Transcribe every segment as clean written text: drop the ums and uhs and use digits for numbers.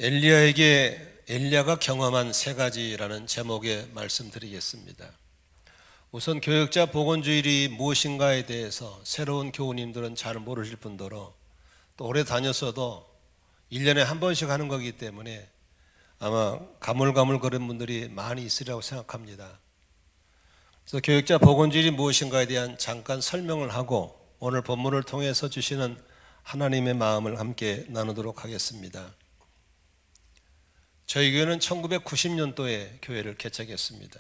엘리야에게 엘리야가 경험한 세 가지라는 제목의 말씀드리겠습니다. 우선 교역자 복원주일이 무엇인가에 대해서 새로운 교우님들은 잘 모르실 뿐더러 또 오래 다녔어도 1년에 한 번씩 하는 거기 때문에 아마 가물가물거리는 분들이 많이 있으리라고 생각합니다. 그래서 교역자 복원주일이 무엇인가에 대한 잠깐 설명을 하고 오늘 본문을 통해서 주시는 하나님의 마음을 함께 나누도록 하겠습니다. 저희 교회는 1990년도에 교회를 개척했습니다.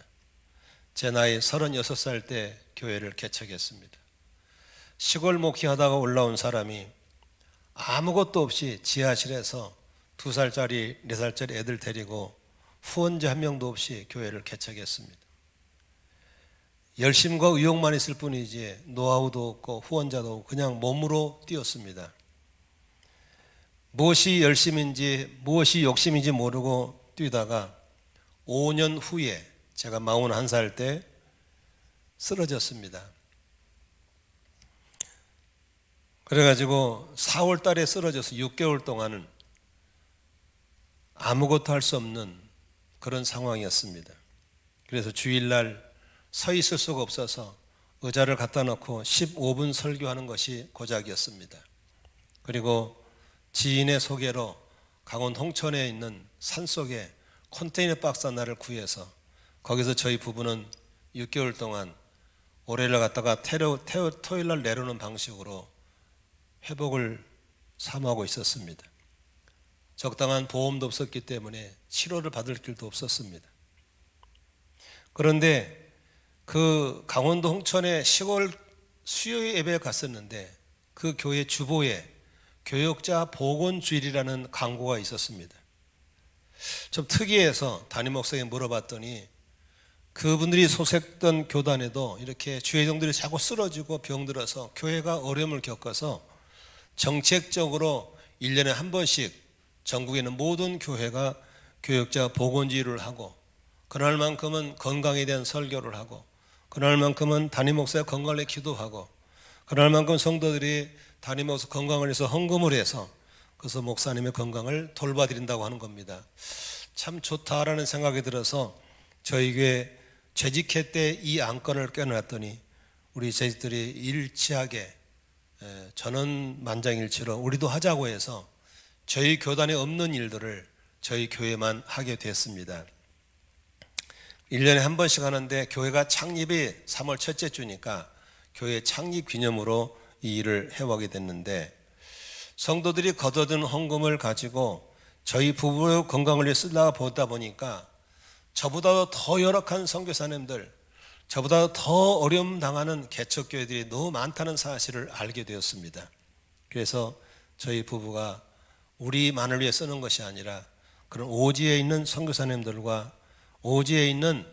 제 나이 36살 때 교회를 개척했습니다. 시골 목회하다가 올라온 사람이 아무것도 없이 지하실에서 2살짜리, 4살짜리 애들 데리고 후원자 한 명도 없이 교회를 개척했습니다. 열심과 의욕만 있을 뿐이지 노하우도 없고 후원자도 없고 그냥 몸으로 뛰었습니다. 무엇이 열심인지 무엇이 욕심인지 모르고 뛰다가 5년 후에 제가 41살 때 쓰러졌습니다. 그래가지고 4월 달에 쓰러져서 6개월 동안은 아무것도 할 수 없는 그런 상황이었습니다. 그래서 주일날 서 있을 수가 없어서 의자를 갖다 놓고 15분 설교하는 것이 고작이었습니다. 그리고 지인의 소개로 강원 홍천에 있는 산속에 컨테이너 박스 하나를 구해서 거기서 저희 부부는 6개월 동안 올해를 갖다가 토요일날 내려오는 방식으로 회복을 사모하고 있었습니다. 적당한 보험도 없었기 때문에 치료를 받을 길도 없었습니다. 그런데 그 강원도 홍천의 시골 수요 예배에 갔었는데 그 교회 주보에 교역자 복원주일이라는 광고가 있었습니다. 좀 특이해서 담임 목사에게 물어봤더니 그분들이 소속했던 교단에도 이렇게 주회장들이 자꾸 쓰러지고 병들어서 교회가 어려움을 겪어서 정책적으로 1년에 한 번씩 전국에 있는 모든 교회가 교역자 복원주일을 하고 그날만큼은 건강에 대한 설교를 하고 그날만큼은 담임 목사의 건강을 위해 기도하고 그날만큼 성도들이 담임 목사 건강을 위해서 헌금을 해서 그래서 목사님의 건강을 돌봐드린다고 하는 겁니다. 참 좋다라는 생각이 들어서 저희 교회 재직회 때 이 안건을 껴놨더니 우리 재직들이 일치하게 전원 만장일치로 우리도 하자고 해서 저희 교단에 없는 일들을 저희 교회만 하게 됐습니다. 1년에 한 번씩 하는데 교회가 창립이 3월 첫째 주니까 교회 창립 기념으로 이 일을 해오게 됐는데 성도들이 거둬든 헌금을 가지고 저희 부부의 건강을 위해 쓰다 보다 보니까 저보다 더 열악한 선교사님들, 저보다 더 어려움 당하는 개척교회들이 너무 많다는 사실을 알게 되었습니다. 그래서 저희 부부가 우리만을 위해 쓰는 것이 아니라 그런 오지에 있는 선교사님들과 오지에 있는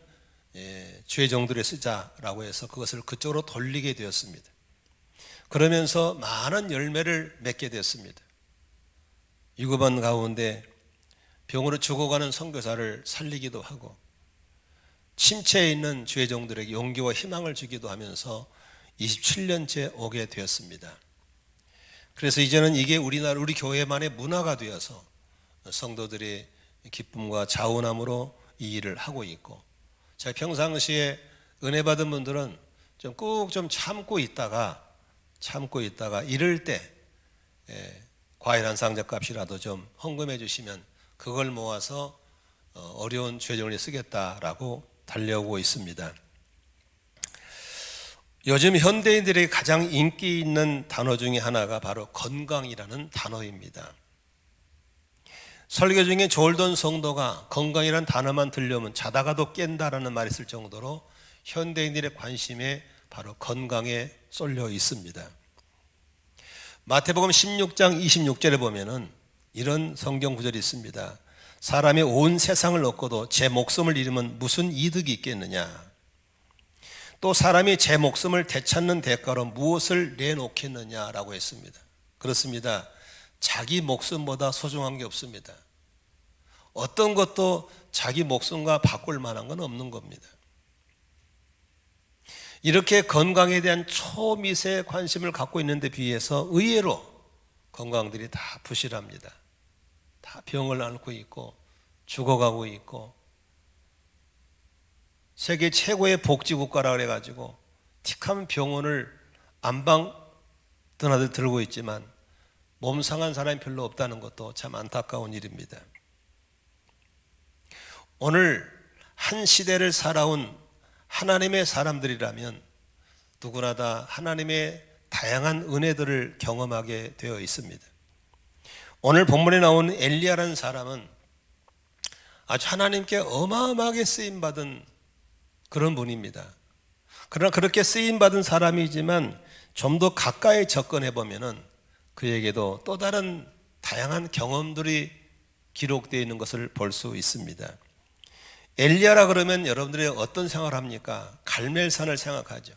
주회종들에 쓰자라고 해서 그것을 그쪽으로 돌리게 되었습니다. 그러면서 많은 열매를 맺게 됐습니다. 유급원 가운데 병으로 죽어가는 선교사를 살리기도 하고 침체에 있는 주회종들에게 용기와 희망을 주기도 하면서 27년째 오게 되었습니다. 그래서 이제는 이게 우리나라 우리 교회만의 문화가 되어서 성도들이 기쁨과 자원함으로 이 일을 하고 있고 제가 평상시에 은혜 받은 분들은 꾹 참고 있다가 이럴 때 과일 한 상자 값이라도 좀 헌금해 주시면 그걸 모아서 어려운 죄정을 쓰겠다라고 달려오고 있습니다. 요즘 현대인들에게 가장 인기 있는 단어 중에 하나가 바로 건강이라는 단어입니다. 설교 중에 졸던 성도가 건강이라는 단어만 들려오면 자다가도 깬다라는 말이 있을 정도로 현대인들의 관심에 바로 건강에 쏠려 있습니다. 마태복음 16장 26절에 보면은 이런 성경 구절이 있습니다. 사람이 온 세상을 얻고도 제 목숨을 잃으면 무슨 이득이 있겠느냐. 또 사람이 제 목숨을 되찾는 대가로 무엇을 내놓겠느냐라고 했습니다. 그렇습니다. 자기 목숨보다 소중한 게 없습니다. 어떤 것도 자기 목숨과 바꿀 만한 건 없는 겁니다. 이렇게 건강에 대한 초미세의 관심을 갖고 있는 데 비해서 의외로 건강들이 다 부실합니다. 다 병을 앓고 있고 죽어가고 있고, 세계 최고의 복지국가라 그래가지고 틱하면 병원을 안방 드나들 들고 있지만 몸 상한 사람이 별로 없다는 것도 참 안타까운 일입니다. 오늘 한 시대를 살아온 하나님의 사람들이라면 누구나 다 하나님의 다양한 은혜들을 경험하게 되어 있습니다. 오늘 본문에 나온 엘리야라는 사람은 아주 하나님께 어마어마하게 쓰임받은 그런 분입니다. 그러나 그렇게 쓰임받은 사람이지만 좀 더 가까이 접근해 보면은 그에게도 또 다른 다양한 경험들이 기록되어 있는 것을 볼 수 있습니다. 엘리야라 그러면 여러분들이 어떤 생각을 합니까? 갈멜산을 생각하죠.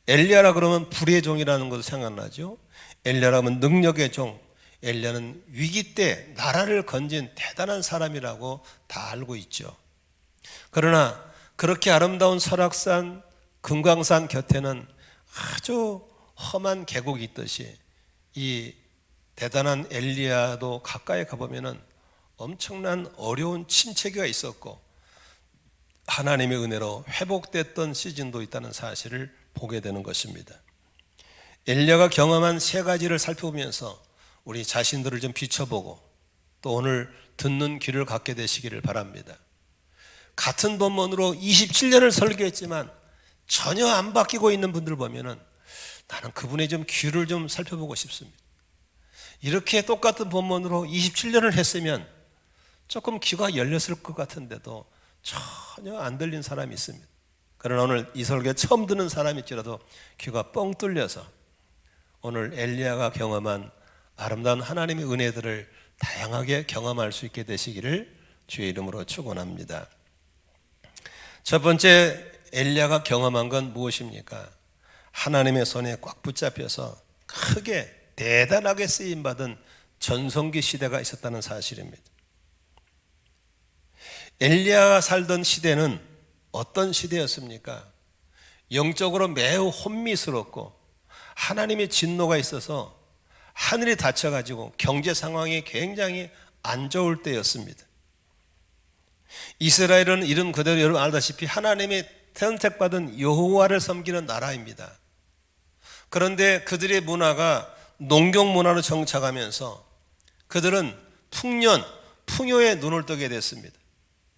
엘리야라 그러면 불의 종이라는 것도 생각나죠. 엘리야라 하면 능력의 종, 엘리야는 위기 때 나라를 건진 대단한 사람이라고 다 알고 있죠. 그러나 그렇게 아름다운 설악산, 금강산 곁에는 아주 험한 계곡이 있듯이 이 대단한 엘리야도 가까이 가보면 엄청난 어려운 침체기가 있었고 하나님의 은혜로 회복됐던 시즌도 있다는 사실을 보게 되는 것입니다. 엘리야가 경험한 세 가지를 살펴보면서 우리 자신들을 좀 비춰보고 또 오늘 듣는 귀를 갖게 되시기를 바랍니다. 같은 본문으로 27년을 설교했지만 전혀 안 바뀌고 있는 분들 보면은 나는 그분의 좀 귀를 좀 살펴보고 싶습니다. 이렇게 똑같은 본문으로 27년을 했으면 조금 귀가 열렸을 것 같은데도 전혀 안 들린 사람이 있습니다. 그러나 오늘 이 설교 처음 듣는 사람일지라도 귀가 뻥 뚫려서 오늘 엘리야가 경험한 아름다운 하나님의 은혜들을 다양하게 경험할 수 있게 되시기를 주의 이름으로 축원합니다. 첫 번째 엘리야가 경험한 건 무엇입니까? 하나님의 손에 꽉 붙잡혀서 크게 대단하게 쓰임받은 전성기 시대가 있었다는 사실입니다. 엘리야가 살던 시대는 어떤 시대였습니까? 영적으로 매우 혼미스럽고 하나님의 진노가 있어서 하늘이 닫혀가지고 경제 상황이 굉장히 안 좋을 때였습니다. 이스라엘은 이름 그대로 여러분 알다시피 하나님의 선택받은 여호와를 섬기는 나라입니다. 그런데 그들의 문화가 농경 문화로 정착하면서 그들은 풍요에 눈을 뜨게 됐습니다.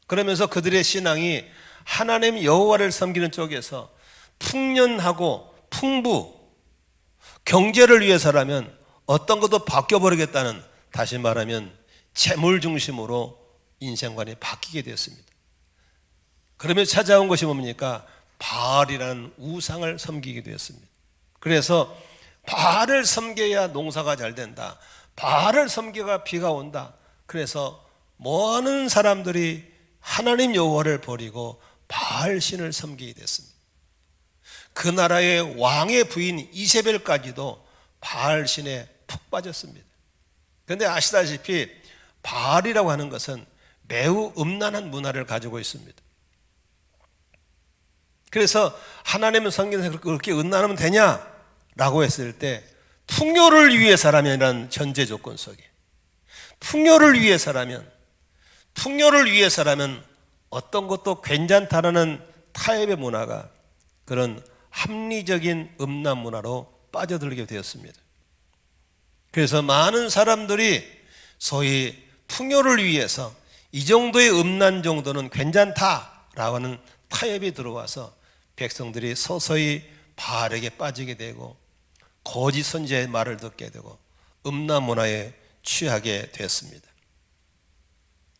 그러면서 그들의 신앙이 하나님 여호와를 섬기는 쪽에서 풍년하고 풍부, 경제를 위해서라면 어떤 것도 바뀌어버리겠다는, 다시 말하면 재물 중심으로 인생관이 바뀌게 되었습니다. 그러면서 찾아온 것이 뭡니까? 바알이라는 우상을 섬기게 되었습니다. 그래서 바알을 섬겨야 농사가 잘 된다, 바알을 섬겨야 비가 온다. 그래서 많은 사람들이 하나님 여호와를 버리고 바알 신을 섬기게 됐습니다. 그 나라의 왕의 부인 이세벨까지도 바알 신에 푹 빠졌습니다. 그런데 아시다시피 바알이라고 하는 것은 매우 음란한 문화를 가지고 있습니다. 그래서 하나님의 성경에서 그렇게 음란하면 되냐라고 했을 때 풍요를 위해서라면 전제 조건 속에 풍요를 위해서라면 어떤 것도 괜찮다라는 타협의 문화가 그런 합리적인 음란 문화로 빠져들게 되었습니다. 그래서 많은 사람들이 소위 풍요를 위해서 이 정도의 음란 정도는 괜찮다라고 하는 타협이 들어와서 백성들이 서서히 바알에게 빠지게 되고 거짓 선지자의 말을 듣게 되고 음란 문화에 취하게 되었습니다.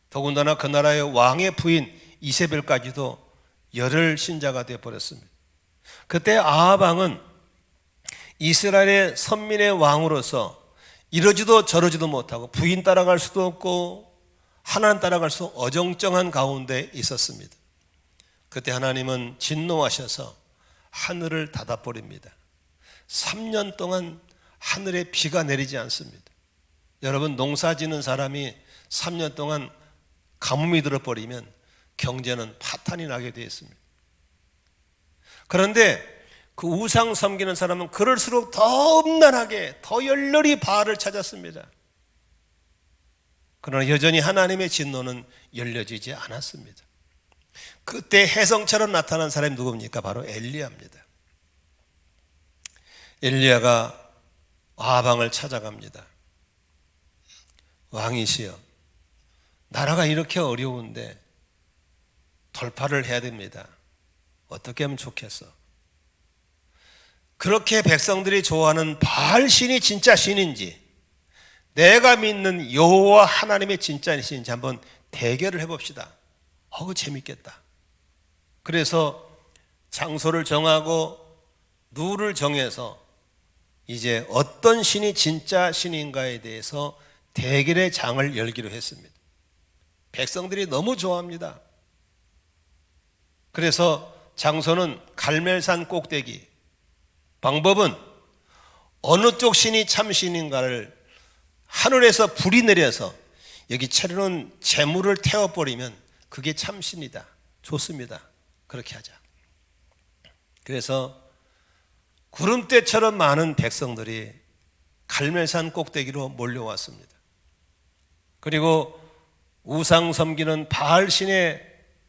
더군다나 그 나라의 왕의 부인 이세벨까지도 열혈 신자가 되어버렸습니다. 그때 아합 왕은 이스라엘의 선민의 왕으로서 이러지도 저러지도 못하고 부인 따라갈 수도 없고 하나님 따라갈 수 어정쩡한 가운데 있었습니다. 그때 하나님은 진노하셔서 하늘을 닫아버립니다. 3년 동안 하늘에 비가 내리지 않습니다. 여러분, 농사 지는 사람이 3년 동안 가뭄이 들어버리면 경제는 파탄이 나게 되어 있습니다. 그런데 그 우상 섬기는 사람은 그럴수록 더 음란하게 더 열렬히 바알을 찾았습니다. 그러나 여전히 하나님의 진노는 열려지지 않았습니다. 그때 혜성처럼 나타난 사람이 누굽니까? 바로 엘리야입니다. 엘리야가 아방을 찾아갑니다. 왕이시여, 나라가 이렇게 어려운데 돌파를 해야 됩니다. 어떻게 하면 좋겠어? 그렇게 백성들이 좋아하는 바알 신이 진짜 신인지, 내가 믿는 여호와 하나님의 진짜 신인지 한번 대결을 해봅시다. 그거 재밌겠다. 그래서 장소를 정하고 룰을 정해서 이제 어떤 신이 진짜 신인가에 대해서 대결의 장을 열기로 했습니다. 백성들이 너무 좋아합니다. 그래서 장소는 갈멜산 꼭대기, 방법은 어느 쪽 신이 참 신인가를 하늘에서 불이 내려서 여기 차려놓은 재물을 태워버리면 그게 참 신이다. 좋습니다. 그렇게 하자. 그래서 구름대처럼 많은 백성들이 갈멜산 꼭대기로 몰려왔습니다. 그리고 우상 섬기는 바알 신의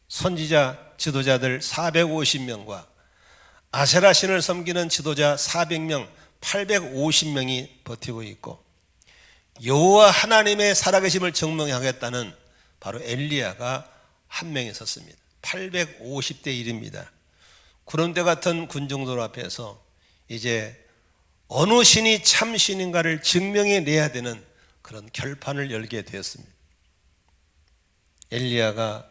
선지자 지도자들 450명과 아세라 신을 섬기는 지도자 400명, 850명이 버티고 있고, 여호와 하나님의 살아계심을 증명하겠다는 바로 엘리야가 한 명이 섰습니다. 850대 1입니다. 구름대 같은 군중들 앞에서 이제 어느 신이 참 신인가를 증명해내야 되는 그런 결판을 열게 되었습니다. 엘리야가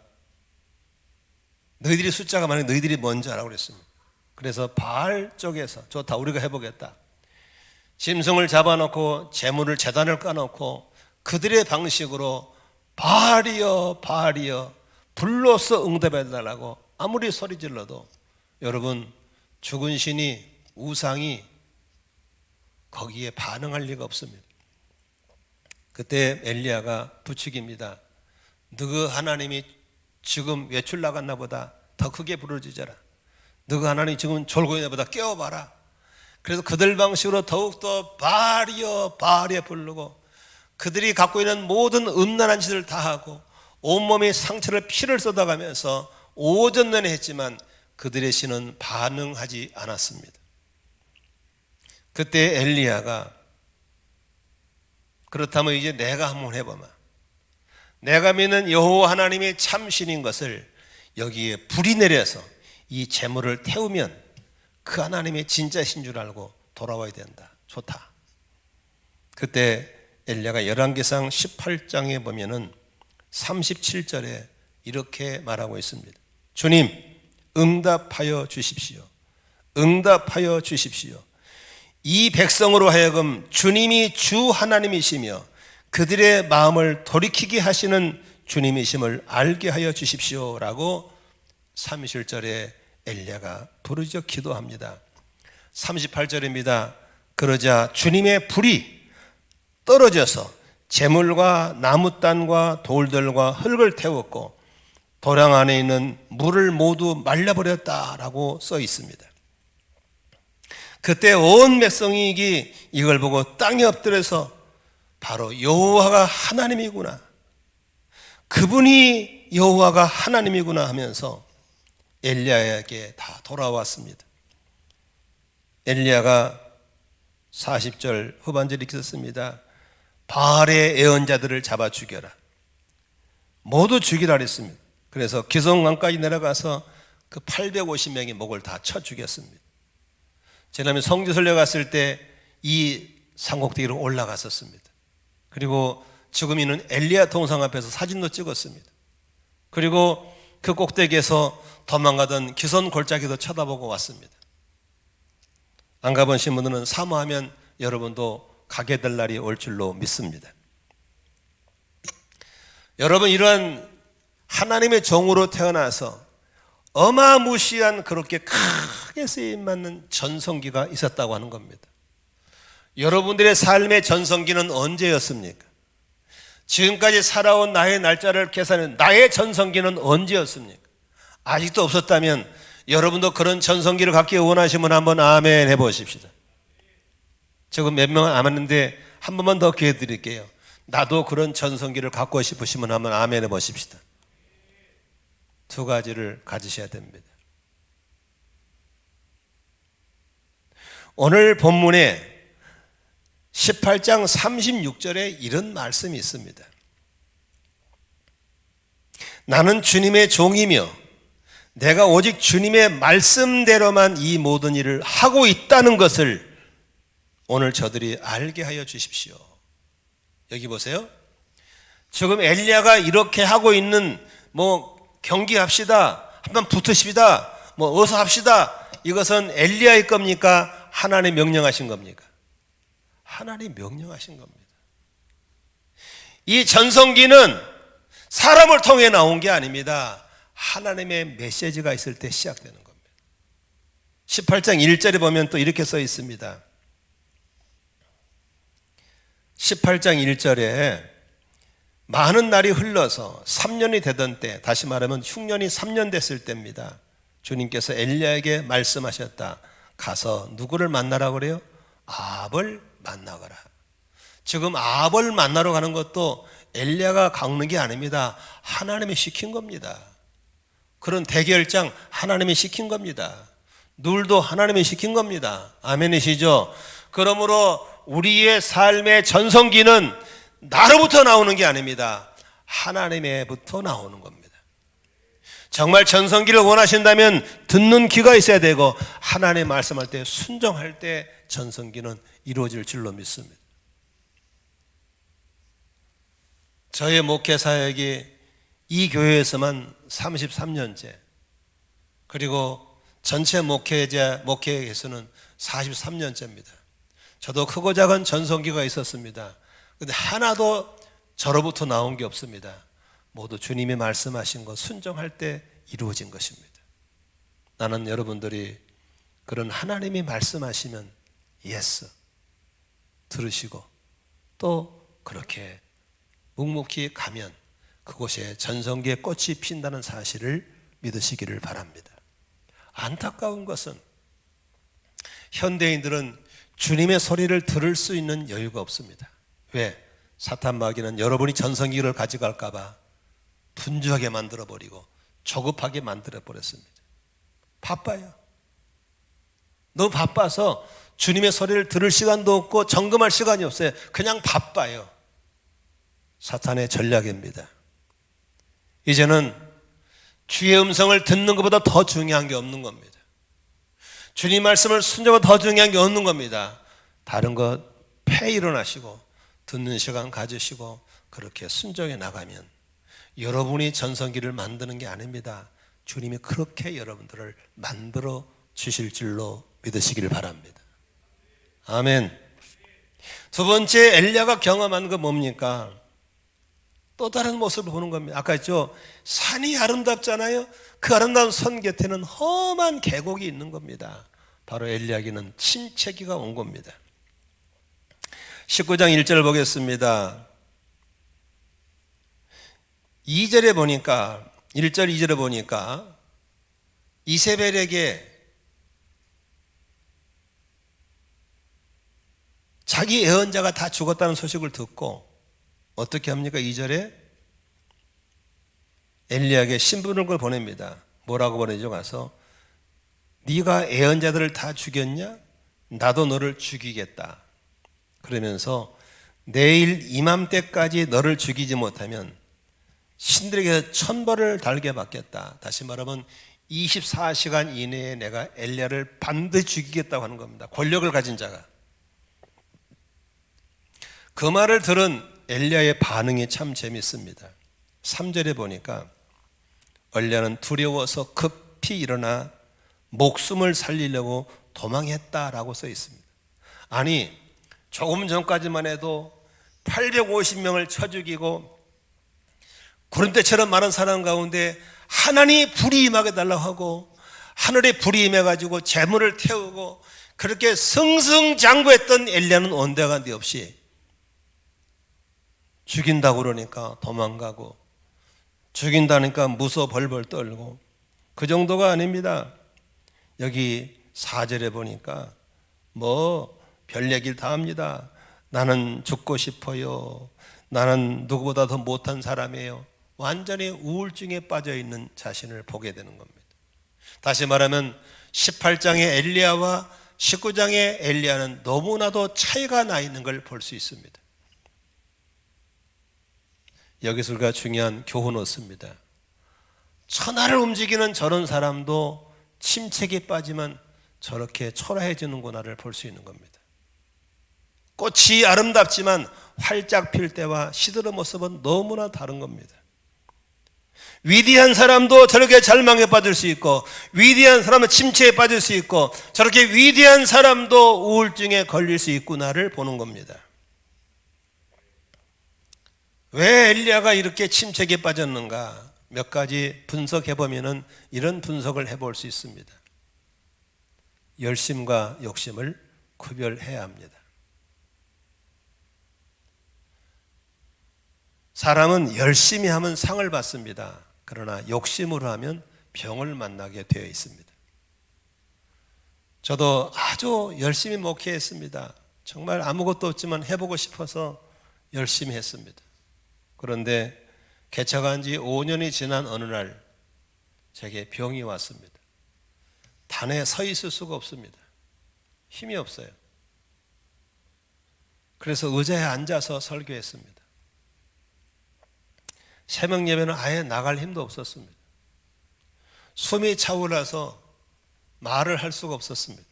너희들이 숫자가 많으니 너희들이 먼저 하라고 그랬습니다. 그래서 바알 쪽에서 좋다, 우리가 해보겠다. 짐승을 잡아놓고 재물을 제단을 까놓고 그들의 방식으로 바알이여 바알이여 불로써 응답해달라고 아무리 소리 질러도 여러분, 죽은 신이, 우상이 거기에 반응할 리가 없습니다. 그때 엘리야가 부축입니다. 너그 하나님이 지금 외출 나갔나 보다 더 크게 부르짖어라. 너그 하나님이 지금 졸고 있나 보다 깨워봐라. 그래서 그들 방식으로 더욱더 바알이여 바알이여 부르고 그들이 갖고 있는 모든 음란한 짓을 다 하고 온몸에 상처를 피를 쏟아가면서 오전 내내 했지만 그들의 신은 반응하지 않았습니다. 그때 엘리야가 그렇다면 이제 내가 한번 해보마. 내가 믿는 여호와 하나님이 참신인 것을 여기에 불이 내려서 이 재물을 태우면 그 하나님의 진짜신 줄 알고 돌아와야 된다. 좋다. 그때 엘리야가 열왕기상 18장에 보면은 37절에 이렇게 말하고 있습니다. 주님, 응답하여 주십시오. 응답하여 주십시오. 이 백성으로 하여금 주님이 주 하나님이시며 그들의 마음을 돌이키게 하시는 주님이심을 알게 하여 주십시오라고 37절에 엘리야가 부르짖어 기도합니다. 38절입니다. 그러자 주님의 불이 떨어져서 재물과 나무단과 돌들과 흙을 태웠고 도량 안에 있는 물을 모두 말려버렸다라고 써 있습니다. 그때 온 백성이 이걸 보고 땅에 엎드려서 바로 여호와가 하나님이구나, 그분이 여호와가 하나님이구나 하면서 엘리야에게 다 돌아왔습니다. 엘리야가 40절 후반절에 이렇게 썼습니다. 바알의 애언자들을 잡아 죽여라. 모두 죽이라 그랬습니다. 그래서 기송강까지 내려가서 그 850명의 목을 다 쳐 죽였습니다. 지난해 성지순례 갔을 때 이 산꼭대기로 올라갔었습니다. 그리고 지금 있는 엘리야 동상 앞에서 사진도 찍었습니다. 그리고 그 꼭대기에서 도망가던 기손 골짜기도 쳐다보고 왔습니다. 안 가보신 분들은 사모하면 여러분도 가게 될 날이 올 줄로 믿습니다. 여러분, 이러한 하나님의 종으로 태어나서 어마무시한 그렇게 크게 쓰임받는 전성기가 있었다고 하는 겁니다. 여러분들의 삶의 전성기는 언제였습니까? 지금까지 살아온 나의 날짜를 계산해 나의 전성기는 언제였습니까? 아직도 없었다면 여러분도 그런 전성기를 갖기 원하시면 한번 아멘 해보십시다. 지금 몇 명은 안 왔는데 한 번만 더 기회 드릴게요. 나도 그런 전성기를 갖고 싶으시면 한번 아멘 해보십시다. 두 가지를 가지셔야 됩니다. 오늘 본문에 18장 36절에 이런 말씀이 있습니다. 나는 주님의 종이며 내가 오직 주님의 말씀대로만 이 모든 일을 하고 있다는 것을 오늘 저들이 알게 하여 주십시오. 여기 보세요. 지금 엘리야가 이렇게 하고 있는 경기합시다, 한번 붙으십시다, 어서 합시다, 이것은 엘리야의 겁니까? 하나님 명령하신 겁니까? 하나님 명령하신 겁니다. 이 전성기는 사람을 통해 나온 게 아닙니다. 하나님의 메시지가 있을 때 시작되는 겁니다. 18장 1절에 보면 또 이렇게 써 있습니다. 18장 1절에 많은 날이 흘러서 3년이 되던 때, 다시 말하면 흉년이 3년 됐을 때입니다. 주님께서 엘리야에게 말씀하셨다. 가서 누구를 만나라고 그래요? 아합을 만나거라. 지금 아합을 만나러 가는 것도 엘리야가 가는 게 아닙니다. 하나님이 시킨 겁니다. 그런 대결장 하나님이 시킨 겁니다. 눌도 하나님이 시킨 겁니다. 아멘이시죠? 그러므로 우리의 삶의 전성기는 나로부터 나오는 게 아닙니다. 하나님의부터 나오는 겁니다. 정말 전성기를 원하신다면 듣는 귀가 있어야 되고 하나님 말씀할 때 순종할 때 전성기는 이루어질 줄로 믿습니다. 저의 목회 사역이 이 교회에서만 33년째, 그리고 전체 목회에서는 43년째입니다. 저도 크고 작은 전성기가 있었습니다. 그런데 하나도 저로부터 나온 게 없습니다. 모두 주님이 말씀하신 것 순종할 때 이루어진 것입니다. 나는 여러분들이 그런 하나님이 말씀하시면 예스 들으시고 또 그렇게 묵묵히 가면 그곳에 전성기의 꽃이 핀다는 사실을 믿으시기를 바랍니다. 안타까운 것은 현대인들은 주님의 소리를 들을 수 있는 여유가 없습니다. 왜? 사탄 마귀는 여러분이 전성기를 가져갈까 봐 분주하게 만들어버리고 조급하게 만들어버렸습니다. 바빠요. 너무 바빠서 주님의 소리를 들을 시간도 없고 점검할 시간이 없어요. 그냥 바빠요. 사탄의 전략입니다. 이제는 주의 음성을 듣는 것보다 더 중요한 게 없는 겁니다. 주님 말씀을 순종하고 더 중요한 게 없는 겁니다. 다른 것 패 일어나시고 듣는 시간 가지시고 그렇게 순종해 나가면 여러분이 전성기를 만드는 게 아닙니다. 주님이 그렇게 여러분들을 만들어 주실 줄로 믿으시기를 바랍니다. 아멘. 두 번째, 엘리야가 경험한 건 뭡니까? 또 다른 모습을 보는 겁니다. 아까 했죠? 산이 아름답잖아요. 그 아름다운 선 곁에는 험한 계곡이 있는 겁니다. 바로 엘리야에게는 침체기가 온 겁니다. 19장 1절을 보겠습니다. 2절에 보니까 1절 2절에 보니까 이세벨에게 자기 예언자가 다 죽었다는 소식을 듣고 어떻게 합니까? 2절에 엘리야에게 신부를 보냅니다. 뭐라고 보내죠? 가서 네가 예언자들을 다 죽였냐? 나도 너를 죽이겠다. 그러면서 내일 이맘때까지 너를 죽이지 못하면 신들에게 천벌을 달게 받겠다. 다시 말하면 24시간 이내에 내가 엘리야를 반드시 죽이겠다고 하는 겁니다. 권력을 가진 자가. 그 말을 들은 엘리야의 반응이 참 재밌습니다. 3절에 보니까 엘리야는 두려워서 급히 일어나 목숨을 살리려고 도망했다라고 써 있습니다. 아니, 조금 전까지만 해도 850명을 쳐 죽이고 구름대처럼 많은 사람 가운데 하나님이 불이 임하게 달라고 하고 하늘에 불이 임해가지고 재물을 태우고 그렇게 승승장구했던 엘리야는 온데간데 없이 죽인다고 그러니까 도망가고 죽인다니까 무서워 벌벌 떨고 그 정도가 아닙니다. 여기 4절에 보니까 별 얘기를 다 합니다. 나는 죽고 싶어요. 나는 누구보다 더 못한 사람이에요. 완전히 우울증에 빠져 있는 자신을 보게 되는 겁니다. 다시 말하면 18장의 엘리야와 19장의 엘리야는 너무나도 차이가 나 있는 걸 볼 수 있습니다. 여기서 우리가 중요한 교훈을 얻습니다. 천하를 움직이는 저런 사람도 침체기에 빠지면 저렇게 초라해지는구나를 볼 수 있는 겁니다. 꽃이 아름답지만 활짝 필 때와 시들은 모습은 너무나 다른 겁니다. 위대한 사람도 저렇게 절망에 빠질 수 있고, 위대한 사람은 침체에 빠질 수 있고, 저렇게 위대한 사람도 우울증에 걸릴 수 있구나를 보는 겁니다. 왜 엘리야가 이렇게 침체기에 빠졌는가? 몇 가지 분석해 보면은 이런 분석을 해볼 수 있습니다. 열심과 욕심을 구별해야 합니다. 사람은 열심히 하면 상을 받습니다. 그러나 욕심으로 하면 병을 만나게 되어 있습니다. 저도 아주 열심히 목회했습니다. 정말 아무것도 없지만 해보고 싶어서 열심히 했습니다. 그런데 개척한 지 5년이 지난 어느 날 제게 병이 왔습니다. 단에 서 있을 수가 없습니다. 힘이 없어요. 그래서 의자에 앉아서 설교했습니다. 새벽 예배는 아예 나갈 힘도 없었습니다. 숨이 차올라서 말을 할 수가 없었습니다.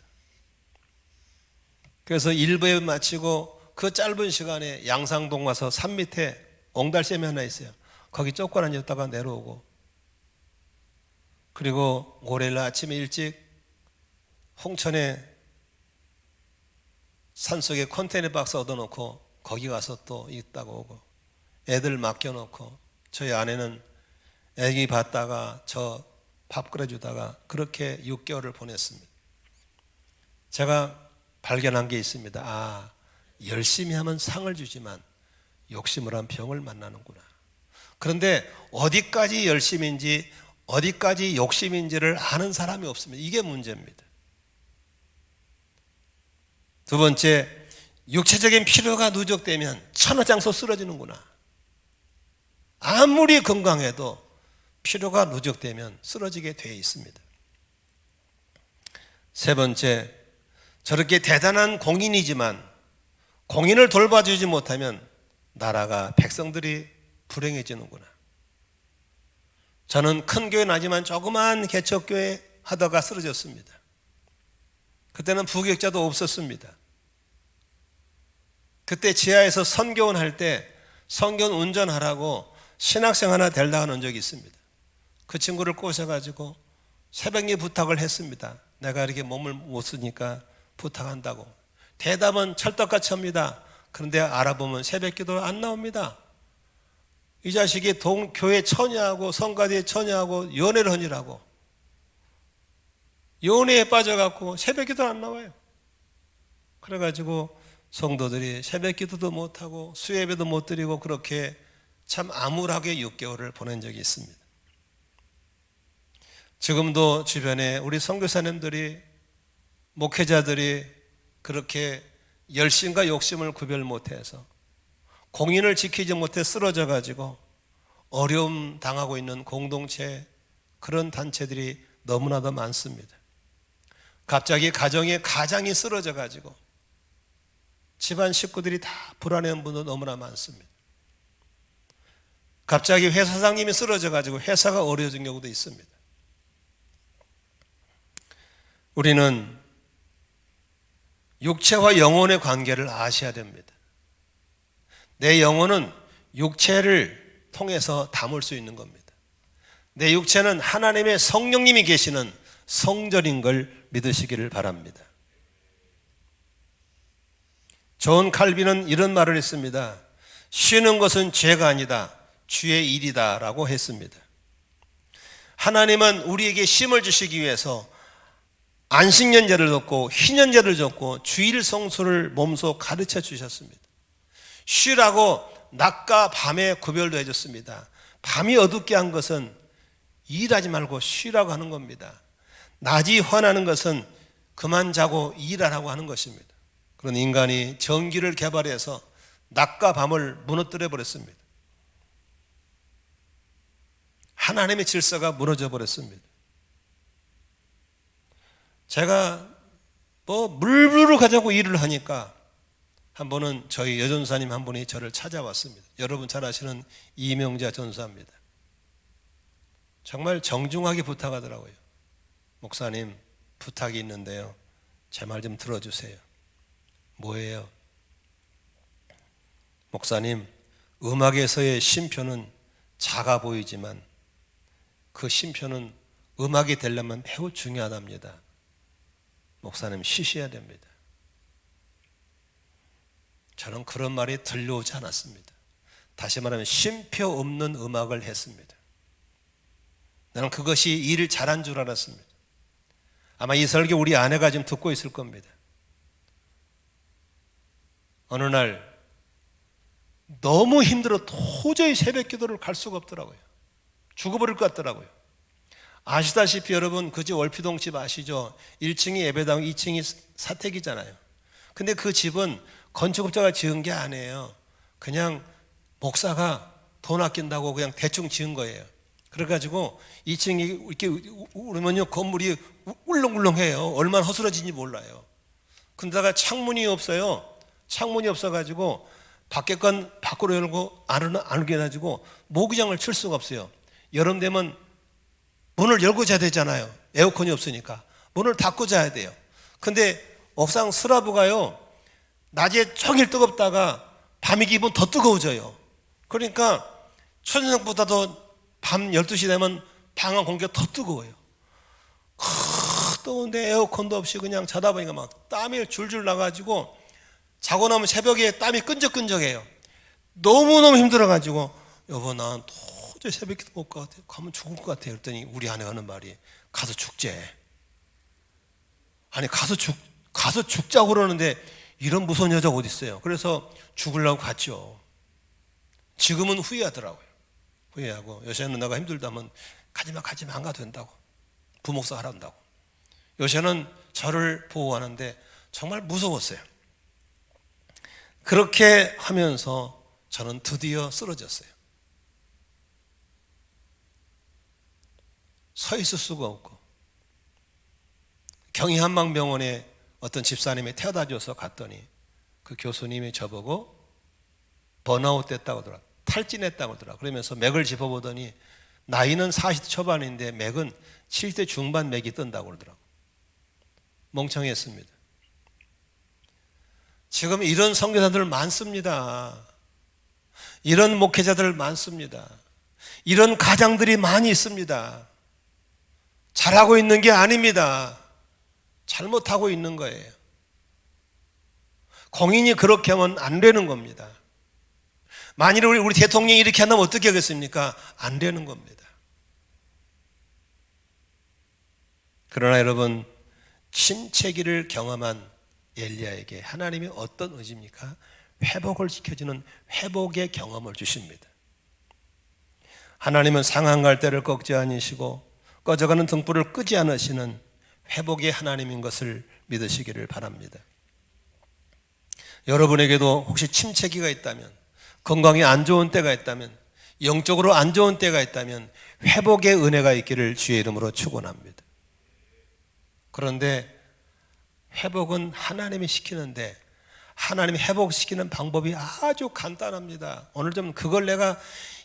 그래서 1부에 마치고 그 짧은 시간에 양상동 와서 산 밑에 옹달샘이 하나 있어요. 거기 쫓고 앉았다가 내려오고, 그리고 월요일 아침에 일찍 홍천에 산속에 컨테이너 박스 얻어놓고 거기 가서 또 있다가 오고, 애들 맡겨놓고 저희 아내는 애기 봤다가 저 밥 끓여주다가 그렇게 6개월을 보냈습니다. 제가 발견한 게 있습니다. 아, 열심히 하면 상을 주지만 욕심을 하면 병을 만나는구나. 그런데 어디까지 열심인지 어디까지 욕심인지를 아는 사람이 없습니다. 이게 문제입니다. 두 번째, 육체적인 필요가 누적되면 천하장소 쓰러지는구나. 아무리 건강해도 필요가 누적되면 쓰러지게 되어 있습니다. 세 번째, 저렇게 대단한 공인이지만 공인을 돌봐주지 못하면 나라가, 백성들이 불행해지는구나. 저는 큰 교회 나지만 조그만 개척교회 하다가 쓰러졌습니다. 그때는 부교육자도 없었습니다. 그때 지하에서 선교원 할 때 선교원 운전하라고 신학생 하나 데려다 놓은 적이 있습니다. 그 친구를 꼬셔가지고 새벽에 부탁을 했습니다. 내가 이렇게 몸을 못 쓰니까 부탁한다고. 대답은 찰떡같이 합니다. 그런데 알아보면 새벽기도 안 나옵니다. 이 자식이 교회 처녀하고 성가대에 처녀하고 연애를 하느라고 연애에 빠져갖고 새벽기도 안 나와요. 그래가지고 성도들이 새벽기도도 못하고 수예배도 못 드리고 그렇게 참 암울하게 6개월을 보낸 적이 있습니다. 지금도 주변에 우리 선교사님들이, 목회자들이 그렇게 열심과 욕심을 구별 못해서 공인을 지키지 못해 쓰러져 가지고 어려움 당하고 있는 공동체, 그런 단체들이 너무나도 많습니다. 갑자기 가정에 가장이 쓰러져 가지고 집안 식구들이 다 불안해하는 분도 너무나 많습니다. 갑자기 회사 사장님이 쓰러져 가지고 회사가 어려워진 경우도 있습니다. 우리는 육체와 영혼의 관계를 아셔야 됩니다. 내 영혼은 육체를 통해서 담을 수 있는 겁니다. 내 육체는 하나님의 성령님이 계시는 성전인 걸 믿으시기를 바랍니다. 존 칼빈은 이런 말을 했습니다. 쉬는 것은 죄가 아니다, 주의 일이다 라고 했습니다. 하나님은 우리에게 쉼을 주시기 위해서 안식년제를 줬고 희년제를 줬고 주일 성수를 몸소 가르쳐 주셨습니다. 쉬라고 낮과 밤의 구별도 해줬습니다. 밤이 어둡게 한 것은 일하지 말고 쉬라고 하는 겁니다. 낮이 환하는 것은 그만 자고 일하라고 하는 것입니다. 그런 인간이 전기를 개발해서 낮과 밤을 무너뜨려 버렸습니다. 하나님의 질서가 무너져 버렸습니다. 제가 물부를 가지고 일을 하니까 한 번은 저희 여전사님 한 분이 저를 찾아왔습니다. 여러분 잘 아시는 이명자 전사입니다. 정말 정중하게 부탁하더라고요. 목사님, 부탁이 있는데요, 제 말 좀 들어주세요. 뭐예요? 목사님, 음악에서의 쉼표는 작아 보이지만 그 쉼표는 음악이 되려면 매우 중요하답니다. 목사님, 쉬셔야 됩니다. 저는 그런 말이 들려오지 않았습니다. 다시 말하면 쉼표 없는 음악을 했습니다. 나는 그것이 일을 잘한 줄 알았습니다. 아마 이 설교 우리 아내가 지금 듣고 있을 겁니다. 어느 날 너무 힘들어 도저히 새벽 기도를 갈 수가 없더라고요. 죽어버릴 것 같더라고요. 아시다시피 여러분, 그 집 월피동 집 아시죠? 1층이 예배당, 2층이 사택이잖아요. 근데 그 집은 건축업자가 지은 게 아니에요. 그냥 목사가 돈 아낀다고 그냥 대충 지은 거예요. 그래가지고 2층이 이렇게 오르면요, 건물이 울렁울렁해요. 얼마나 허술해진지 몰라요. 근데다가 창문이 없어요. 창문이 없어가지고 밖에 건 밖으로 열고 안으로 해가지고 모기장을 칠 수가 없어요. 여름 되면 문을 열고 자야 되잖아요. 에어컨이 없으니까 문을 닫고 자야 돼요. 근데 옥상 스라브가요, 낮에 종일 뜨겁다가 밤이 기분 더 뜨거워져요. 그러니까 초저녁보다도 밤 12시 되면 방 안 공기가 더 뜨거워요. 더운데 에어컨도 없이 그냥 자다 보니까 막 땀이 줄줄 나가지고 자고 나면 새벽에 땀이 끈적끈적해요. 너무너무 힘들어가지고 여보, 난 도저히 새벽 기도 못 가. 가면 죽을 것 같아. 그랬더니 우리 아내가 하는 말이, 가서 죽재. 아니 가서 죽자고 그러는데 이런 무서운 여자가 어디 있어요. 그래서 죽으려고 갔죠. 지금은 후회하더라고요. 후회하고, 요새는 내가 힘들다면 가지마 안 가도 된다고, 부목사 하란다고. 요새는 저를 보호하는데 정말 무서웠어요. 그렇게 하면서 저는 드디어 쓰러졌어요. 서 있을 수가 없고, 경희한방병원에 어떤 집사님이 태워다 줘서 갔더니 그 교수님이 저보고 번아웃 됐다고 하더라, 탈진했다고 하더라. 그러면서 맥을 짚어보더니 나이는 40대 초반인데 맥은 70대 중반 맥이 뜬다고 그러더라고. 멍청했습니다. 지금 이런 선교사들 많습니다. 이런 목회자들 많습니다. 이런 가장들이 많이 있습니다. 잘하고 있는 게 아닙니다. 잘못하고 있는 거예요. 공인이 그렇게 하면 안 되는 겁니다. 만일 우리 대통령이 이렇게 한다면 어떻게 하겠습니까? 안 되는 겁니다. 그러나 여러분, 침체기를 경험한 엘리야에게 하나님이 어떤 의지입니까? 회복을 시켜주는 회복의 경험을 주십니다. 하나님은 상한 갈대를 꺾지 않으시고 꺼져가는 등불을 끄지 않으시는 회복의 하나님인 것을 믿으시기를 바랍니다. 여러분에게도 혹시 침체기가 있다면, 건강이 안 좋은 때가 있다면, 영적으로 안 좋은 때가 있다면 회복의 은혜가 있기를 주의 이름으로 축원합니다. 그런데 회복은 하나님이 시키는데, 하나님이 회복시키는 방법이 아주 간단합니다. 오늘 좀 그걸 내가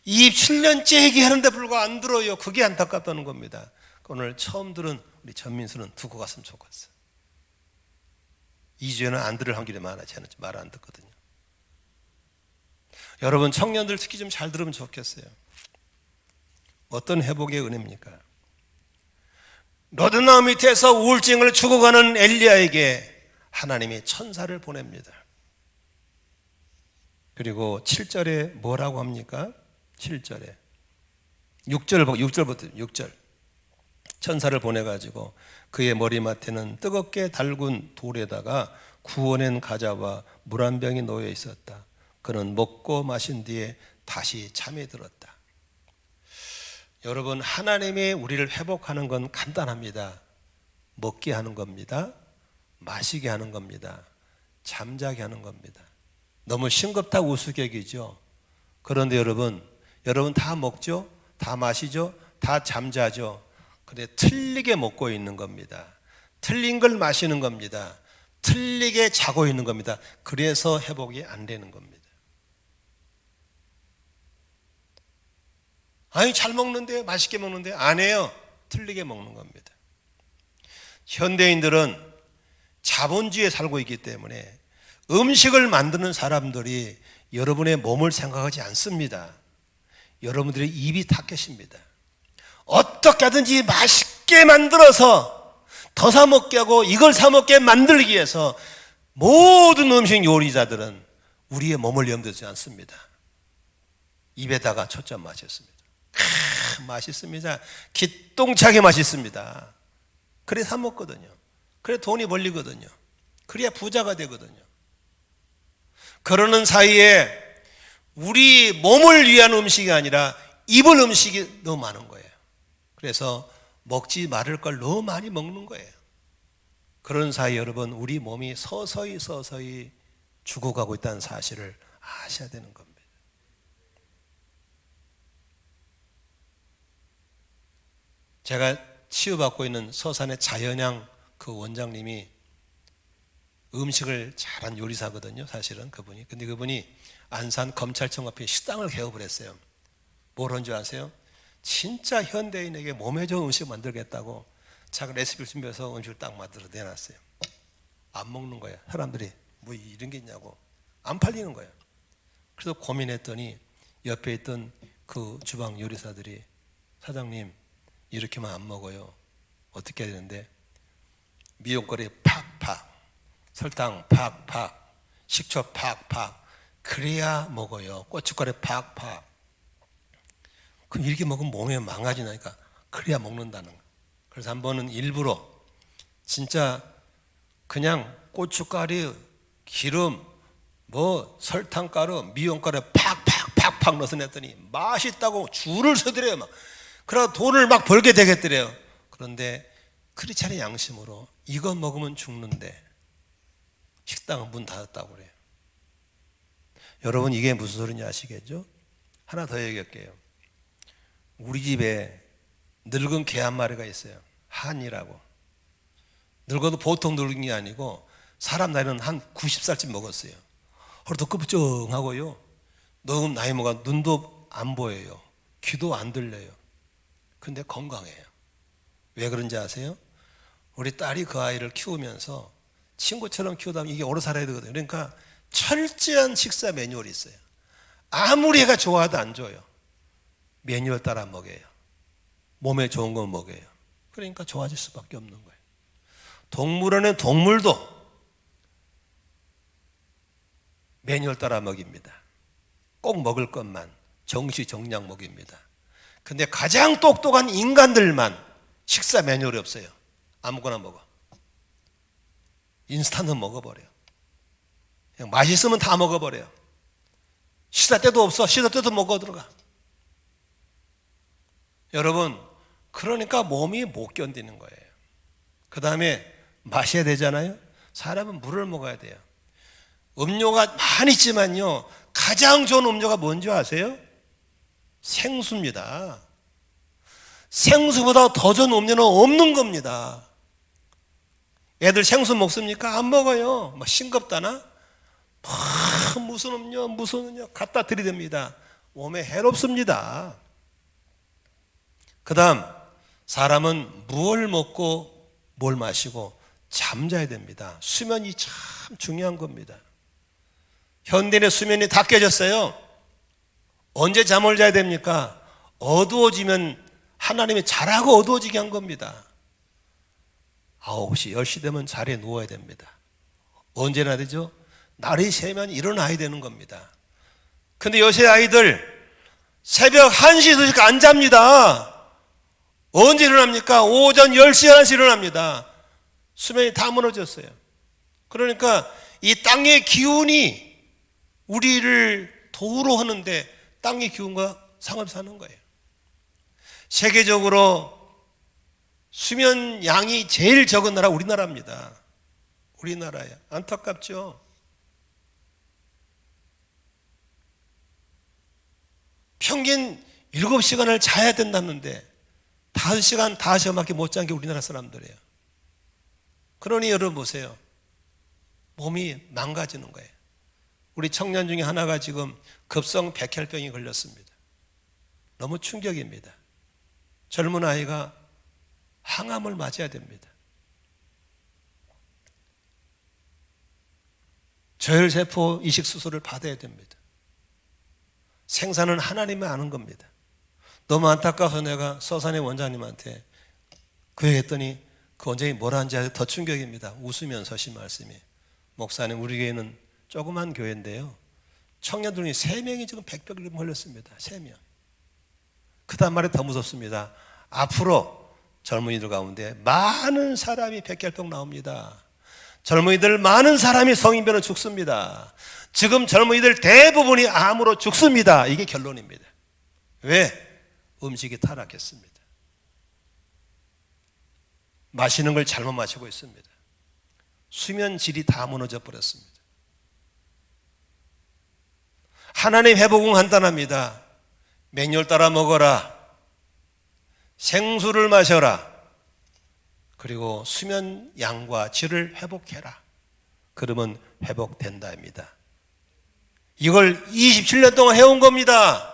27년째 얘기하는데 불구하고 안 들어요. 그게 안타깝다는 겁니다. 오늘 처음 들은 우리 전민수는 듣고 갔으면 좋겠어. 2주에는 안 들을 확률이 많아. 쟤는 말 안 듣거든요. 여러분 청년들 특히 좀 잘 들으면 좋겠어요. 어떤 회복의 은혜입니까? 로드나 밑에서 우울증을 죽어가는 엘리야에게 하나님이 천사를 보냅니다. 그리고 7절에 뭐라고 합니까? 7절에 6절 천사를 보내가지고 그의 머리맡에는 뜨겁게 달군 돌에다가 구워낸 과자와 물 한 병이 놓여 있었다. 그는 먹고 마신 뒤에 다시 잠에 들었다. 여러분, 하나님이 우리를 회복하는 건 간단합니다. 먹게 하는 겁니다. 마시게 하는 겁니다. 잠자게 하는 겁니다. 너무 싱겁다고 우스갯이죠. 그런데 여러분 다 먹죠? 다 마시죠? 다 잠자죠? 근데 틀리게 먹고 있는 겁니다. 틀린 걸 마시는 겁니다. 틀리게 자고 있는 겁니다. 그래서 회복이 안 되는 겁니다. 아니 잘 먹는데, 맛있게 먹는데 안 해요. 틀리게 먹는 겁니다. 현대인들은 자본주의에 살고 있기 때문에 음식을 만드는 사람들이 여러분의 몸을 생각하지 않습니다. 여러분들의 입이 타켓입니다. 어떻게 하든지 맛있게 만들어서 더 사 먹게 하고 이걸 사 먹게 만들기 위해서 모든 음식 요리자들은 우리의 몸을 염두지 않습니다. 입에다가 초점 맞췄습니다. 맛있습니다. 기똥차게 맛있습니다. 그래 사 먹거든요. 그래 돈이 벌리거든요. 그래야 부자가 되거든요. 그러는 사이에 우리 몸을 위한 음식이 아니라 입을 음식이 너무 많은 거예요. 그래서 먹지 말을 걸 너무 많이 먹는 거예요. 그런 사이 여러분 우리 몸이 서서히 죽어가고 있다는 사실을 아셔야 되는 겁니다. 제가 치유받고 있는 서산의 자연양 그 원장님이 음식을 잘한 요리사거든요. 사실은 그분이. 근데 그분이 안산 검찰청 앞에 식당을 개업을 했어요. 뭘 한 줄 아세요? 진짜 현대인에게 몸에 좋은 음식 만들겠다고 자기 레시피를 준비해서 음식을 딱 만들어 내놨어요. 안 먹는 거예요. 사람들이 뭐 이런 게 있냐고. 안 팔리는 거예요. 그래서 고민했더니 옆에 있던 그 주방 요리사들이 사장님 이렇게만 안 먹어요. 어떻게 해야 되는데 미역거리 팍팍 설탕 팍팍 식초 팍팍 그래야 먹어요. 고춧가루 팍팍. 그럼 이렇게 먹으면 몸에 망가지니까 그래야 먹는다는 거예요. 그래서 한 번은 일부러 진짜 그냥 고춧가루, 기름, 뭐 설탕가루, 미용가루 팍팍 넣어서 냈더니 맛있다고 줄을 서더래요. 막. 그러다 돈을 막 벌게 되겠더래요. 그런데 크리스찬의 양심으로 이거 먹으면 죽는데 식당은 문 닫았다고 그래요. 여러분 이게 무슨 소리인지 아시겠죠? 하나 더 얘기할게요. 우리 집에 늙은 개 한 마리가 있어요. 한이라고. 늙어도 보통 늙은 게 아니고 사람 나이는 한 90살쯤 먹었어요. 허리도 끄부정하고요. 너무 나이 먹어 눈도 안 보여요. 귀도 안 들려요. 근데 건강해요. 왜 그런지 아세요? 우리 딸이 그 아이를 키우면서 친구처럼 키우다 보면 이게 오래 살아야 되거든요. 그러니까 철저한 식사 매뉴얼이 있어요. 아무리 애가 좋아도 안 줘요. 매뉴얼 따라 먹여요. 몸에 좋은 거 먹여요. 그러니까 좋아질 수밖에 없는 거예요. 동물원의 동물도 매뉴얼 따라 먹입니다. 꼭 먹을 것만 정시정량 먹입니다. 근데 가장 똑똑한 인간들만 식사 매뉴얼이 없어요. 아무거나 먹어. 인스턴트 먹어버려요. 그냥 맛있으면 다 먹어버려요. 시다 때도 없어. 시다 때도 먹어 들어가. 여러분 그러니까 몸이 못 견디는 거예요. 그 다음에 마셔야 되잖아요. 사람은 물을 먹어야 돼요. 음료가 많이 있지만요 가장 좋은 음료가 뭔지 아세요? 생수입니다. 생수보다 더 좋은 음료는 없는 겁니다. 애들 생수 먹습니까? 안 먹어요. 막 싱겁다나? 무슨 음료 갖다 들이댑니다. 몸에 해롭습니다. 그 다음 사람은 뭘 먹고 뭘 마시고 잠자야 됩니다. 수면이 참 중요한 겁니다. 현대인의 수면이 다 깨졌어요. 언제 잠을 자야 됩니까? 어두워지면 하나님이 자라고 어두워지게 한 겁니다. 9시, 10시 되면 자리에 누워야 됩니다. 언제나 되죠? 날이 새면 일어나야 되는 겁니다. 근데 요새 아이들 새벽 1시, 2시까지 안 잡니다. 언제 일어납니까? 오전 10시, 11시 일어납니다. 수면이 다 무너졌어요. 그러니까 이 땅의 기운이 우리를 도우러 하는데 땅의 기운과 상관없이 사는 거예요. 세계적으로 수면 양이 제일 적은 나라 우리나라입니다. 우리나라야. 안타깝죠? 평균 7시간을 자야 된다는데 5시간, 5시간밖에 못 잔 게 우리나라 사람들이에요. 그러니 여러분 보세요. 몸이 망가지는 거예요. 우리 청년 중에 하나가 지금 급성 백혈병이 걸렸습니다. 너무 충격입니다. 젊은 아이가 항암을 맞아야 됩니다. 저혈세포 이식수술을 받아야 됩니다. 생사는 하나님이 아는 겁니다. 너무 안타까워서 내가 서산의 원장님한테 그 얘기했더니 그 원장이 뭐라 하는지 아주 더 충격입니다. 웃으면서 하신 말씀이, 목사님 우리 교회는 조그만 교회인데요, 청년들이 3명이 지금 백혈병 걸렸습니다. 3명. 그 다음 말이 더 무섭습니다. 앞으로 젊은이들 가운데 많은 사람이 백혈병 나옵니다. 젊은이들 많은 사람이 성인병으로 죽습니다. 지금 젊은이들 대부분이 암으로 죽습니다. 이게 결론입니다. 왜? 음식이 타락했습니다. 마시는 걸 잘못 마시고 있습니다. 수면 질이 다 무너져 버렸습니다. 하나님 회복은 간단합니다. 맹렬 따라 먹어라, 생수를 마셔라, 그리고 수면 양과 질을 회복해라. 그러면 회복된다입니다. 이걸 27년 동안 해온 겁니다.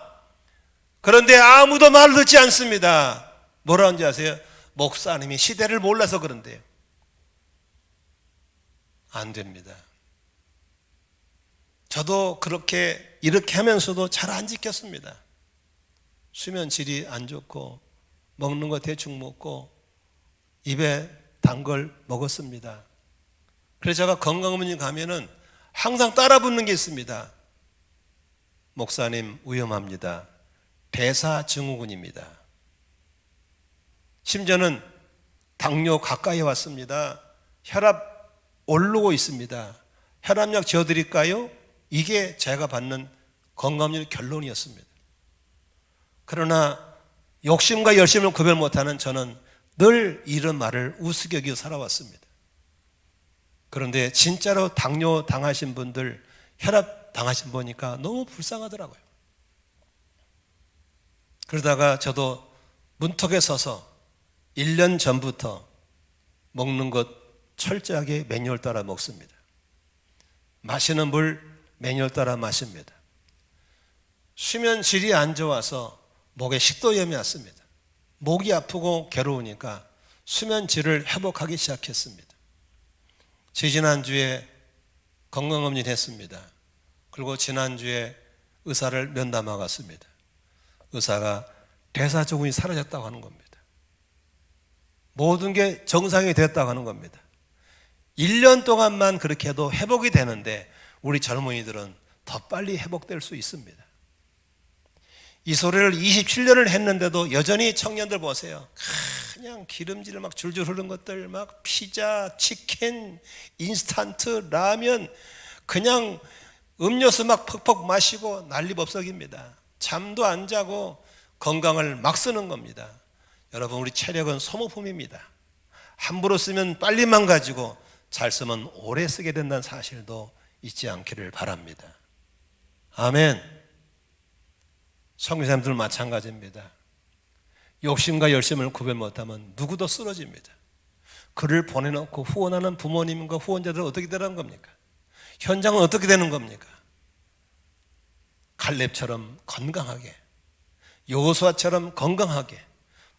그런데 아무도 말을 듣지 않습니다. 뭐라 하는지 아세요? 목사님이 시대를 몰라서 그런데요. 안 됩니다. 저도 이렇게 하면서도 잘 안 지켰습니다. 수면 질이 안 좋고 먹는 거 대충 먹고 입에 단 걸 먹었습니다. 그래서 제가 건강검진 가면은 항상 따라 붙는 게 있습니다. 목사님 위험합니다. 대사증후군입니다. 심지어는 당뇨 가까이 왔습니다. 혈압 오르고 있습니다. 혈압약 지어드릴까요? 이게 제가 받는 건강검진 결론이었습니다. 그러나 욕심과 열심을 구별 못하는 저는 늘 이런 말을 우스갯겨 살아왔습니다. 그런데 진짜로 당뇨 당하신 분들, 혈압 당하신 보니까 너무 불쌍하더라고요. 그러다가 저도 문턱에 서서 1년 전부터 먹는 것 철저하게 매뉴얼 따라 먹습니다. 마시는 물 매뉴얼 따라 마십니다. 수면 질이 안 좋아서 목에 식도염이 왔습니다. 목이 아프고 괴로우니까 수면 질을 회복하기 시작했습니다. 지난주에 건강검진 했습니다. 그리고 지난주에 의사를 면담하 갔습니다. 의사가 대사증후군이 사라졌다고 하는 겁니다. 모든 게 정상이 됐다고 하는 겁니다. 1년 동안만 그렇게 해도 회복이 되는데 우리 젊은이들은 더 빨리 회복될 수 있습니다. 이 소리를 27년을 했는데도 여전히 청년들 보세요. 그냥 기름질 막 줄줄 흐르는 것들, 막 피자, 치킨, 인스턴트, 라면, 그냥 음료수 막 퍽퍽 마시고 난리법석입니다. 잠도 안 자고 건강을 막 쓰는 겁니다. 여러분, 우리 체력은 소모품입니다. 함부로 쓰면 빨리 망가지고 잘 쓰면 오래 쓰게 된다는 사실도 잊지 않기를 바랍니다. 아멘. 성교사님들 마찬가지입니다. 욕심과 열심을 구별 못하면 누구도 쓰러집니다. 글을 보내놓고 후원하는 부모님과 후원자들은 어떻게 되는 겁니까? 현장은 어떻게 되는 겁니까? 갈렙처럼 건강하게, 여호수아처럼 건강하게,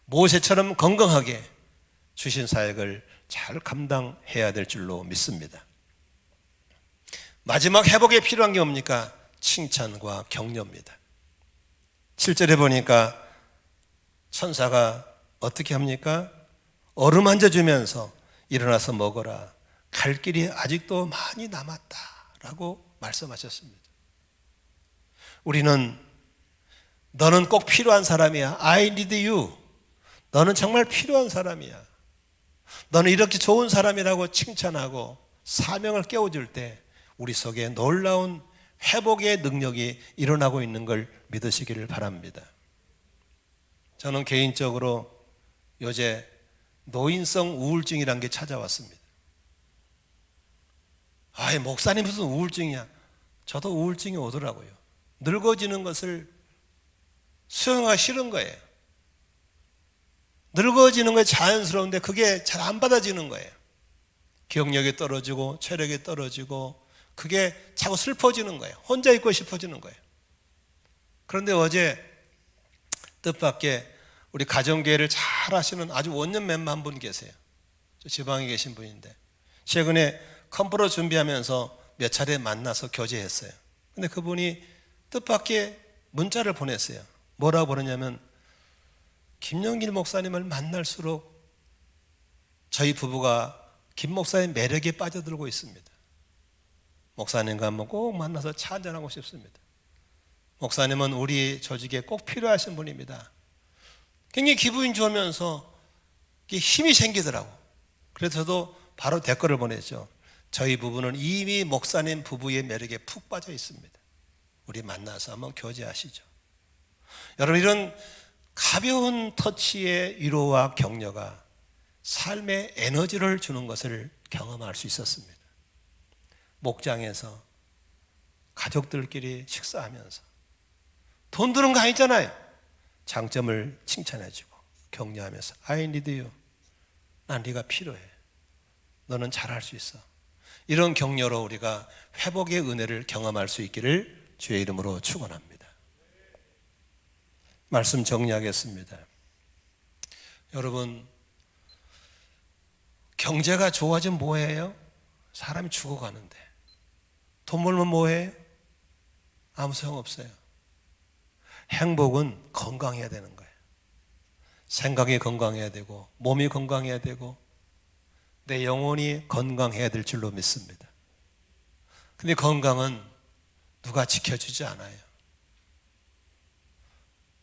모세처럼 건강하게 주신 사역을 잘 감당해야 될 줄로 믿습니다. 마지막 회복에 필요한 게 뭡니까? 칭찬과 격려입니다. 7절에 보니까 천사가 어떻게 합니까? 어루만져주면서 일어나서 먹어라. 갈 길이 아직도 많이 남았다라고 말씀하셨습니다. 우리는 너는 꼭 필요한 사람이야. I need you. 너는 정말 필요한 사람이야. 너는 이렇게 좋은 사람이라고 칭찬하고 사명을 깨워줄 때 우리 속에 놀라운 회복의 능력이 일어나고 있는 걸 믿으시기를 바랍니다. 저는 개인적으로 요새 노인성 우울증이란 게 찾아왔습니다. 아이, 목사님 무슨 우울증이야? 저도 우울증이 오더라고요. 늙어지는 것을 수용하기 싫은 거예요. 늙어지는 게 자연스러운데 그게 잘 안 받아지는 거예요. 기억력이 떨어지고 체력이 떨어지고 그게 자꾸 슬퍼지는 거예요. 혼자 있고 싶어지는 거예요. 그런데 어제 뜻밖의 우리 가정교회를 잘 하시는 아주 원년멤버 한 분 계세요. 저 지방에 계신 분인데 최근에 컨퍼런스 준비하면서 몇 차례 만나서 교제했어요. 근데 그분이 뜻밖의 문자를 보냈어요. 뭐라고 보냈냐면 김영길 목사님을 만날수록 저희 부부가 김 목사님 매력에 빠져들고 있습니다. 목사님과 한번 꼭 만나서 차 한잔하고 싶습니다. 목사님은 우리 조직에 꼭 필요하신 분입니다. 굉장히 기분이 좋으면서 힘이 생기더라고. 그래서 저도 바로 댓글을 보냈죠. 저희 부부는 이미 목사님 부부의 매력에 푹 빠져 있습니다. 우리 만나서 한번 교제하시죠. 여러분, 이런 가벼운 터치의 위로와 격려가 삶의 에너지를 주는 것을 경험할 수 있었습니다. 목장에서 가족들끼리 식사하면서 돈 드는 거 아니잖아요. 장점을 칭찬해주고 격려하면서 I need you. 난 네가 필요해. 너는 잘할 수 있어. 이런 격려로 우리가 회복의 은혜를 경험할 수 있기를 주의 이름으로 축원합니다. 말씀 정리하겠습니다. 여러분, 경제가 좋아지면 뭐해요? 사람이 죽어가는데 돈 벌면 뭐해요? 아무 소용없어요. 행복은 건강해야 되는 거예요. 생각이 건강해야 되고 몸이 건강해야 되고 내 영혼이 건강해야 될 줄로 믿습니다. 근데 건강은 누가 지켜주지 않아요.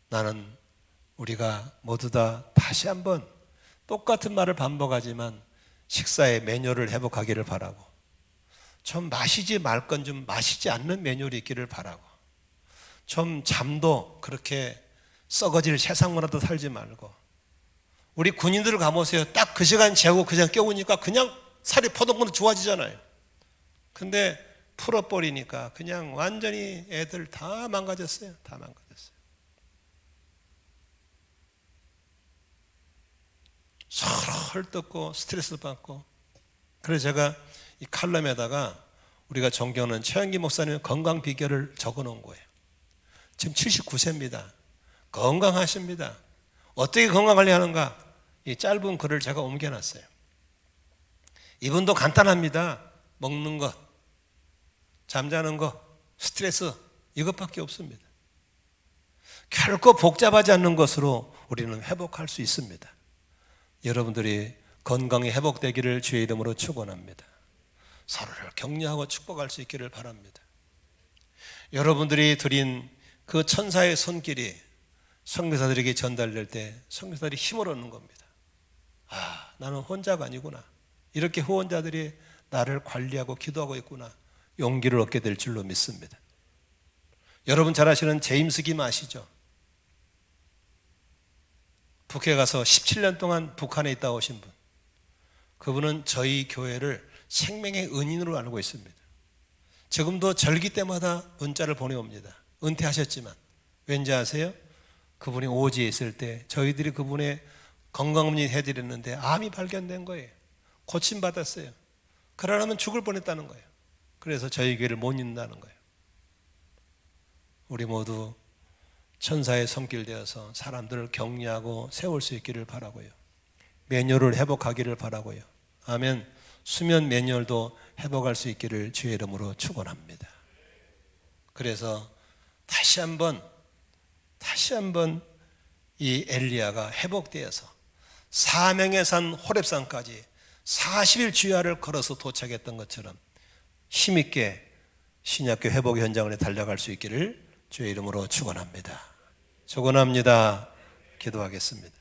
나는 우리가 모두 다 다시 한번 똑같은 말을 반복하지만 식사의 매뉴얼을 회복하기를 바라고 좀 마시지 말 건 좀 마시지 않는 매뉴얼이 있기를 바라고 좀 잠도 그렇게 썩어질 세상 문화도 살지 말고 우리 군인들을 가보세요. 딱 그 시간 재고 그 시간 깨우니까 그냥 살이 포동포동 좋아지잖아요. 근데 풀어버리니까 그냥 완전히 애들 다 망가졌어요. 다 망가졌어요. 서로 헐뜯고 스트레스 받고. 그래서 제가 이 칼럼에다가 우리가 존경하는 최영기 목사님의 건강 비결을 적어 놓은 거예요. 지금 79세입니다. 건강하십니다. 어떻게 건강관리하는가? 이 짧은 글을 제가 옮겨놨어요. 이분도 간단합니다. 먹는 것, 잠자는 것, 스트레스 이것밖에 없습니다. 결코 복잡하지 않는 것으로 우리는 회복할 수 있습니다. 여러분들이 건강이 회복되기를 주의 이름으로 축원합니다. 서로를 격려하고 축복할 수 있기를 바랍니다. 여러분들이 드린 그 천사의 손길이 선교사들에게 전달될 때 선교사들이 힘을 얻는 겁니다. 아, 나는 혼자가 아니구나. 이렇게 후원자들이 나를 관리하고 기도하고 있구나. 용기를 얻게 될 줄로 믿습니다. 여러분 잘 아시는 제임스 김 아시죠? 북해 가서 17년 동안 북한에 있다 오신 분. 그분은 저희 교회를 생명의 은인으로 알고 있습니다. 지금도 절기 때마다 문자를 보내옵니다. 은퇴하셨지만. 왠지 아세요? 그분이 오지에 있을 때 저희들이 그분의 건강검진 해드렸는데 암이 발견된 거예요. 고침받았어요. 그러려면 죽을 뻔했다는 거예요. 그래서 저희 교회를 못 잇는다는 거예요. 우리 모두 천사의 손길 되어서 사람들을 격려하고 세울 수 있기를 바라고요. 매뉴얼을 회복하기를 바라고요. 아멘. 수면 매뉴얼도 회복할 수 있기를 주의 이름으로 축원합니다. 그래서 다시 한번 이 엘리야가 회복되어서 사명의 산 호렙산까지 40일 주야를 걸어서 도착했던 것처럼 힘있게 신약교 회복 현장을 달려갈 수 있기를 주의 이름으로 축원합니다. 축원합니다. 기도하겠습니다.